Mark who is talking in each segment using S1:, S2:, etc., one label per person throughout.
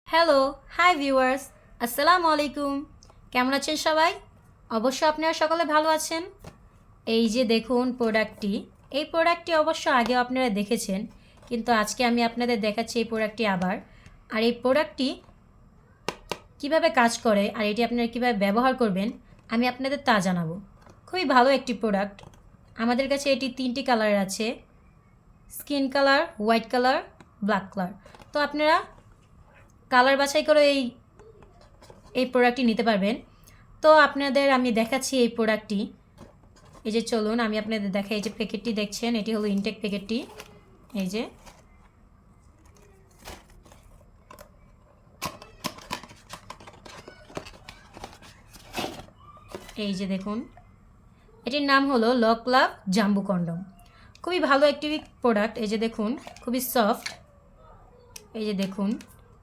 S1: Hello, hi viewers, আসসালামু আলাইকুম। কেমন আছেন সবাই? অবশ্য আপনারা সকলে ভালো আছেন। এই যে দেখুন প্রোডাক্টটি, এই প্রোডাক্টটি অবশ্য আগেও আপনারা দেখেছেন, কিন্তু আজকে আমি আপনাদের দেখাচ্ছি এই প্রোডাক্টটি আবার। আর এই প্রোডাক্টটি কিভাবে কাজ করে আর এটি আপনারা কিভাবে ব্যবহার করবেন আমি আপনাদের তা জানাবো। খুবই ভালো একটি প্রোডাক্ট। আমাদের কাছে এটি 3টি কালার আছে, skin colour, white colour, black colour. তো আপনারা কালার বাছাই করে এই প্রোডাক্টটি নিতে পারবেন। তো আপনাদের আমি দেখাচ্ছি এই প্রোডাক্টটি। এই যে চলুন আমি আপনাদের দেখাই। এই যে প্যাকেটটি দেখছেন, এটি হলো ইনটেক প্যাকেটটি। এই যে দেখুন, এটির নাম হলো লক লাভ জাম্বু কন্ডম। খুবই ভালো একটি প্রোডাক্ট। এই যে দেখুন, খুবই সফট। এই যে দেখুন,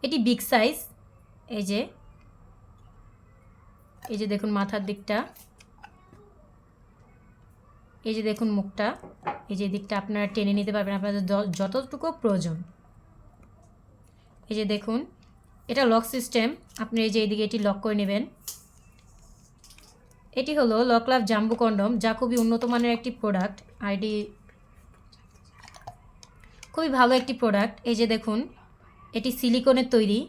S1: এটি বিগ সাইজ। এই যে দেখুন মাথার দিকটা, এই যে দেখুন মুখটা, এই যে দিকটা আপনারা টেনে নিতে পারবেন আপনাদের যতটুকু প্রয়োজন। এই যে দেখুন, এটা লক সিস্টেম। আপনি এই যে এইদিকে এটি লক করে নেবেন। এটি হলো লক লাভ জাম্বু কন্ডম, যা খুবই উন্নত মানের একটি প্রোডাক্ট। আর এটি খুবই ভালো একটি প্রোডাক্ট। এই যে দেখুন, এটি সিলিকনের তৈরি।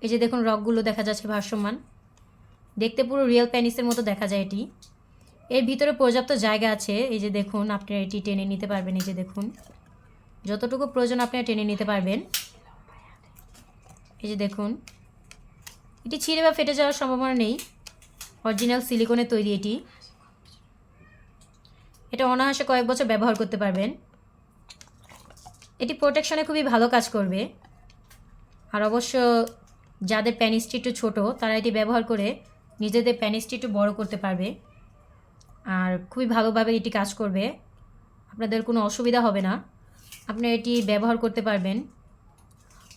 S1: এই যে দেখুন রকগুলো দেখা যাচ্ছে ভাসমান, দেখতে পুরো রিয়েল প্যানিসের মতো দেখা যায় এটি। এর ভিতরে পর্যাপ্ত জায়গা আছে। এই যে দেখুন, আপনারা এটি টেনে নিতে পারবেন। এই যে দেখুন, যতটুকু প্রয়োজন আপনারা টেনে নিতে পারবেন। এই যে দেখুন, এটি ছিঁড়ে বা ফেটে যাওয়ার সম্ভাবনা নেই। অরিজিনাল সিলিকনের তৈরি এটি। এটা অনায়াসে কয়েক বছর ব্যবহার করতে পারবেন। এটি প্রোটেকশনে খুবই ভালো কাজ করবে। আর অবশ্য যাদের প্যানিসটি একটু ছোটো, তারা এটি ব্যবহার করে নিজেদের প্যানিসটি একটু বড়ো করতে পারবে। আর খুবই ভালোভাবে এটি কাজ করবে, আপনাদের কোনো অসুবিধা হবে না। আপনি এটি ব্যবহার করতে পারবেন।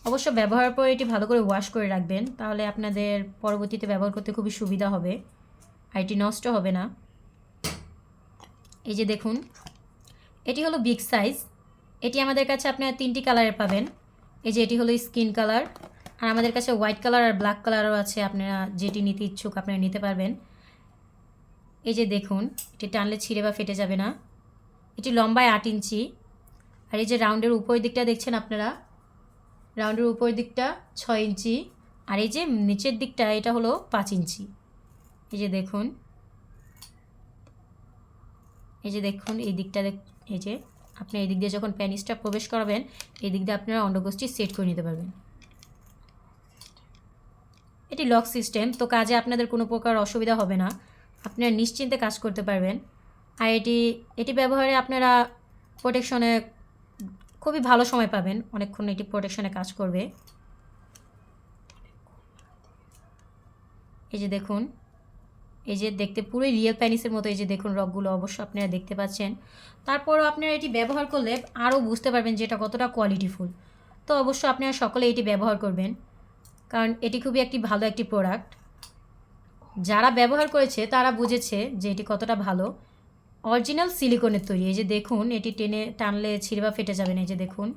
S1: অবশ্য ব্যবহারের পর এটি ভালো করে ওয়াশ করে রাখবেন, তাহলে আপনাদের পরবর্তীতে ব্যবহার করতে খুবই সুবিধা হবে আর এটি নষ্ট হবে না। এই যে দেখুন, এটি হলো বিগ সাইজ। এটি আমাদের কাছে আপনারা 3টি কালারে পাবেন। এই যে এটি হলো স্কিন কালার, আর আমাদের কাছে হোয়াইট কালার আর ব্ল্যাক কালারও আছে। আপনারা যেটি নিতে ইচ্ছুক আপনারা নিতে পারবেন। এই যে দেখুন, এটি টানলে ছিঁড়ে বা ফেটে যাবে না। এটি লম্বায় 8 ইঞ্চি। আর এই যে রাউন্ডের উপরের দিকটা দেখছেন আপনারা, রাউন্ডের উপরের দিকটা 6 ইঞ্চি। আর এই যে নিচের দিকটা এটা হলো 5 ইঞ্চি। এই যে দেখুন, এই দিকটা এই যে আপনি এই দিক দিয়ে যখন প্যানিসটা প্রবেশ করাবেন, এই দিক দিয়ে আপনারা অন্ডকোষটি সেট করে নিতে পারবেন। এটি লক সিস্টেম, তো কাজে আপনাদের কোনো প্রকার অসুবিধা হবে না। আপনারা নিশ্চিন্তে কাজ করতে পারবেন। আর এটি ব্যবহারে আপনারা প্রোটেকশনে খুবই ভালো সময় পাবেন, অনেকক্ষণ এটি প্রোটেকশনে কাজ করবে। এই যে দেখুন, এই যে দেখতে পুরোই রিয়েল প্যানিসের মতো। এই যে দেখুন রকগুলো অবশ্য আপনারা দেখতে পাচ্ছেন। তারপরও আপনারা এটি ব্যবহার করলে আরও বুঝতে পারবেন যে এটা কতটা কোয়ালিটিফুল। তো অবশ্য আপনারা সকলে এটি ব্যবহার করবেন, কারণ এটি খুবই একটি ভালো একটি প্রোডাক্ট। যারা ব্যবহার করেছে তারা বুঝেছে যে এটি কতটা ভালো। অরিজিনাল সিলিকনের তৈরি। এই যে দেখুন, এটি টানলে ছিঁড়ে বা ফেটে যাবে না। এই যে দেখুন,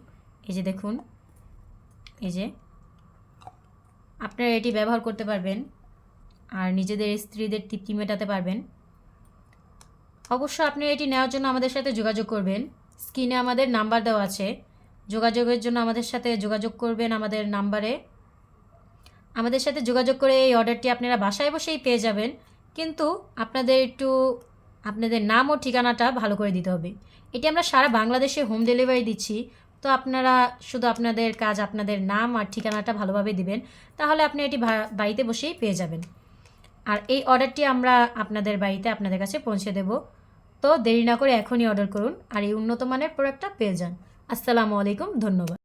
S1: এই যে দেখুন, এই যে আপনারা এটি ব্যবহার করতে পারবেন আর নিজেদের স্ত্রীদের তৃপ্তি মেটাতে পারবেন। অবশ্য আপনি এটি নেওয়ার জন্য আমাদের সাথে যোগাযোগ করবেন। স্ক্রিনে আমাদের নাম্বার দেওয়া আছে, যোগাযোগের জন্য আমাদের সাথে যোগাযোগ করবেন আমাদের নাম্বারে। আমাদের সাথে যোগাযোগ করে এই অর্ডারটি আপনারা বাসায় বসেই পেয়ে যাবেন, কিন্তু আপনাদের নাম ও ঠিকানাটা ভালো করে দিতে হবে। এটি আমরা সারা বাংলাদেশে হোম ডেলিভারি দিচ্ছি। তো আপনারা শুধু আপনাদের কাজ আপনাদের নাম আর ঠিকানাটা ভালোভাবে দিবেন, তাহলে আপনি এটি বাড়িতে বসেই পেয়ে যাবেন। আর এই অর্ডারটি আমরা আপনাদের বাড়িতে আপনাদের কাছে পৌঁছে দেব। তো দেরি না করে এখনই অর্ডার করুন আর এই উন্নত মানের প্রোডাক্টটা পেয়ে যান। আসসালামু আলাইকুম, ধন্যবাদ।